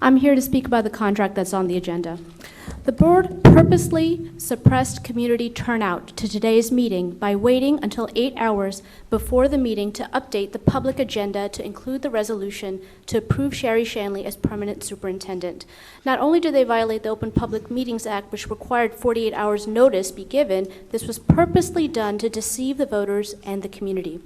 I'm here to speak about the contract that's on the agenda. The board purposely suppressed community turnout to today's meeting by waiting until 8 hours before the meeting to update the public agenda to include the resolution to approve Sherry Shanley as permanent superintendent. Not only did they violate the Open Public Meetings Act, which required 48 hours notice be given, this was purposely done to deceive the voters and the community.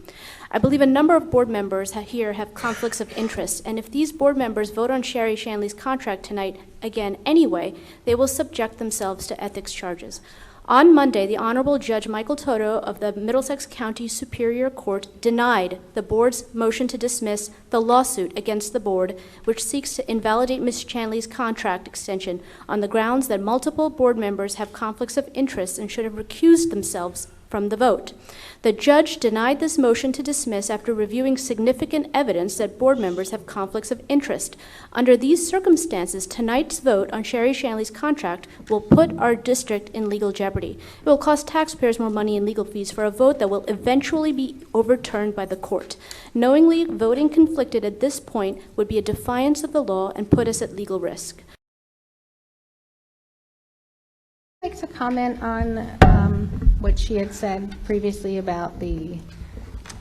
I believe a number of board members here have conflicts of interest, and if these board members vote on Sherry Shanley's contract tonight again anyway, they will subject themselves to ethics charges. On Monday, the Honorable Judge Michael Toto of the Middlesex County Superior Court denied the board's motion to dismiss the lawsuit against the board, which seeks to invalidate Ms. Shanley's contract extension on the grounds that multiple board members have conflicts of interest and should have recused themselves from the vote. The judge denied this motion to dismiss after reviewing significant evidence that board members have conflicts of interest. Under these circumstances, tonight's vote on Sherry Shanley's contract will put our district in legal jeopardy. It will cost taxpayers more money in legal fees for a vote that will eventually be overturned by the court. Knowingly voting conflicted at this point would be a defiance of the law and put us at legal risk. I'd like to comment on what she had said previously about the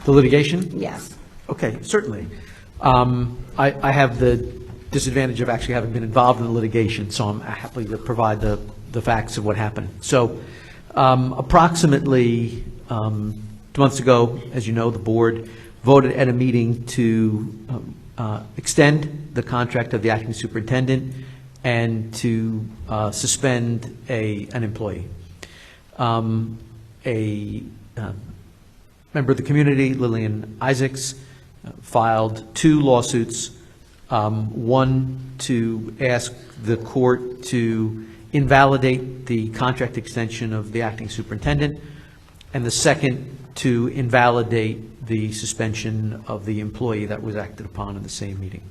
litigation? Yes. Okay, certainly. I have the disadvantage of actually having been involved in the litigation, so I'm happy to provide the facts of what happened. So approximately 2 months ago, as you know, the board voted at a meeting to extend the contract of the acting superintendent and to suspend an employee. A member of the community, Lillian Isaacs, filed 2 lawsuits, one to ask the court to invalidate the contract extension of the acting superintendent, and the second to invalidate the suspension of the employee that was acted upon in the same meeting.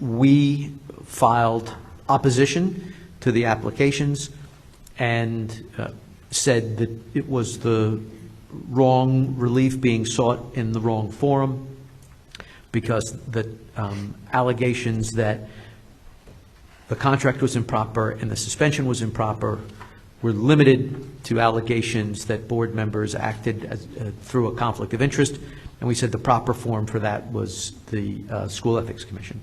We filed opposition to the applications and said that it was the wrong relief being sought in the wrong forum, because the allegations that the contract was improper and the suspension was improper were limited to allegations that board members acted through a conflict of interest, and we said the proper forum for that was the School Ethics Commission.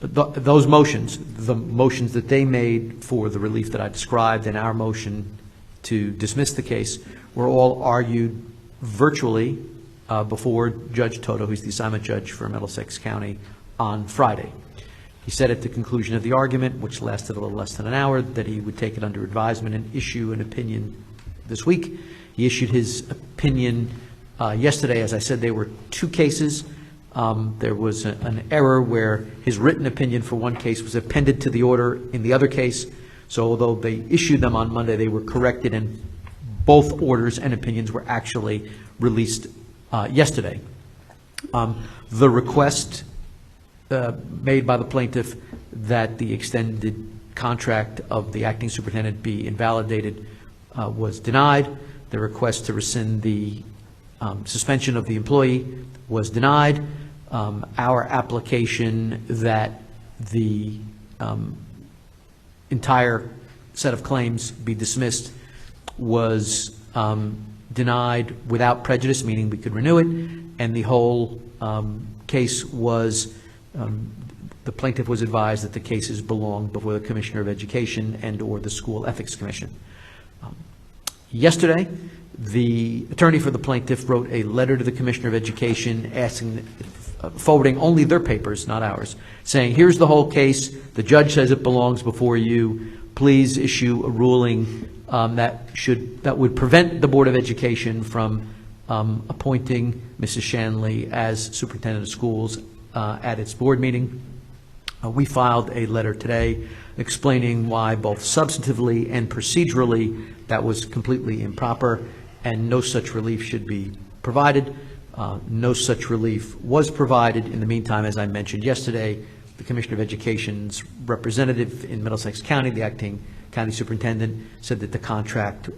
Those motions, the motions that they made for the relief that I described and our motion to dismiss the case, were all argued virtually before Judge Toto, who's the assignment judge for Middlesex County, on Friday. He said at the conclusion of the argument, which lasted a little less than an hour, that he would take it under advisement and issue an opinion this week. He issued his opinion yesterday. As I said, there were 2 cases. There was an error where his written opinion for one case was appended to the order in the other case. So although they issued them on Monday, they were corrected, and both orders and opinions were actually released yesterday. The request made by the plaintiff that the extended contract of the acting superintendent be invalidated was denied. The request to rescind the suspension of the employee was denied. Our application that the entire set of claims be dismissed was denied without prejudice, meaning we could renew it, and the whole case was, the plaintiff was advised that the cases belonged before the Commissioner of Education and or the School Ethics Commission. Yesterday, the attorney for the plaintiff wrote a letter to the Commissioner of Education asking, forwarding only their papers, not ours, saying, here's the whole case, the judge says it belongs before you, please issue a ruling that would prevent the Board of Education from appointing Mrs. Shanley as superintendent of schools at its board meeting. We filed a letter today explaining why both substantively and procedurally that was completely improper and no such relief should be provided. No such relief was provided. In the meantime, as I mentioned yesterday, the Commissioner of Education's representative in Middlesex County, the acting county superintendent, said that the contract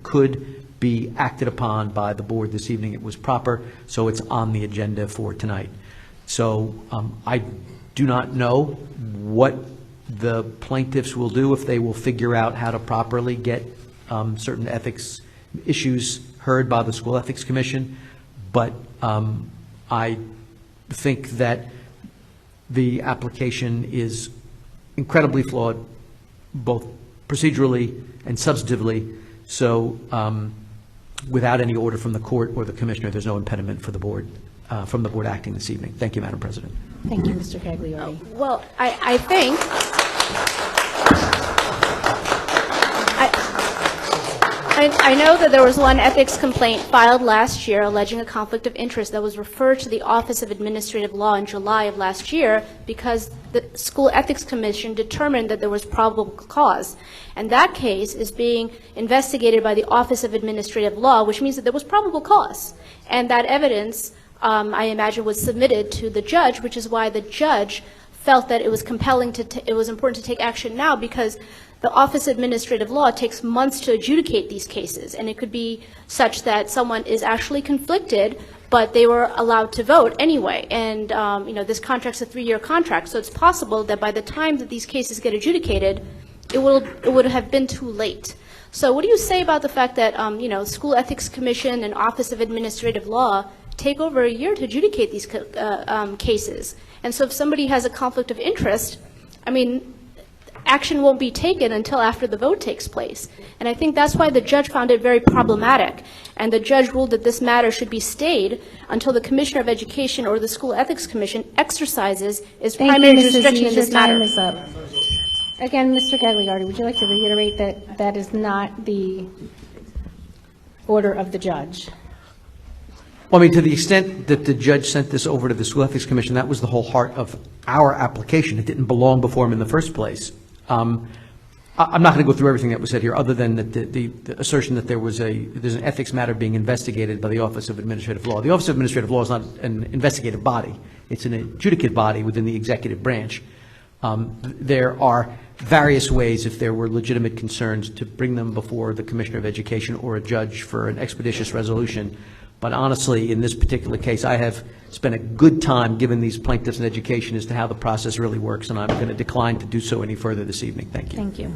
could be acted upon by the board this evening. It was proper, so it's on the agenda for tonight. So I do not know what the plaintiffs will do, if they will figure out how to properly get certain ethics issues heard by the School Ethics Commission, but I think that the application is incredibly flawed, both procedurally and substantively. So without any order from the court or the commissioner, there's no impediment for the board, from the board acting this evening. Thank you, Madam President. Thank you, Mr. Gagliardi. Well, I think, I know that there was one ethics complaint filed last year alleging a conflict of interest that was referred to the Office of Administrative Law in July of last year because the School Ethics Commission determined that there was probable cause. And that case is being investigated by the Office of Administrative Law, which means that there was probable cause. And that evidence, I imagine, was submitted to the judge, which is why the judge felt that it was compelling it was important to take action now, because the Office of Administrative Law takes months to adjudicate these cases, and it could be such that someone is actually conflicted, but they were allowed to vote anyway. And you know, this contract's a 3-year contract, so it's possible that by the time that these cases get adjudicated, it would have been too late. So what do you say about the fact that you know, School Ethics Commission and Office of Administrative Law take over a year to adjudicate these cases? And so if somebody has a conflict of interest, I mean, action won't be taken until after the vote takes place. And I think that's why the judge found it very problematic. And the judge ruled that this matter should be stayed until the Commissioner of Education or the School Ethics Commission exercises its primary jurisdiction in this matter. Your time is up. Again, Mr. Gagliardi, would you like to reiterate that that is not the order of the judge? Well, I mean, to the extent that the judge sent this over to the School Ethics Commission, that was the whole heart of our application. It didn't belong before him in the first place. I'm not going to go through everything that was said here, other than that the assertion that there's an ethics matter being investigated by the Office of Administrative Law. The Office of Administrative Law is not an investigative body. It's an adjudicative body within the executive branch. There are various ways, if there were legitimate concerns, to bring them before the Commissioner of Education or a judge for an expeditious resolution. But honestly, in this particular case, I have spent a good time giving these plaintiffs an education as to how the process really works, and I'm going to decline to do so any further this evening. Thank you. Thank you.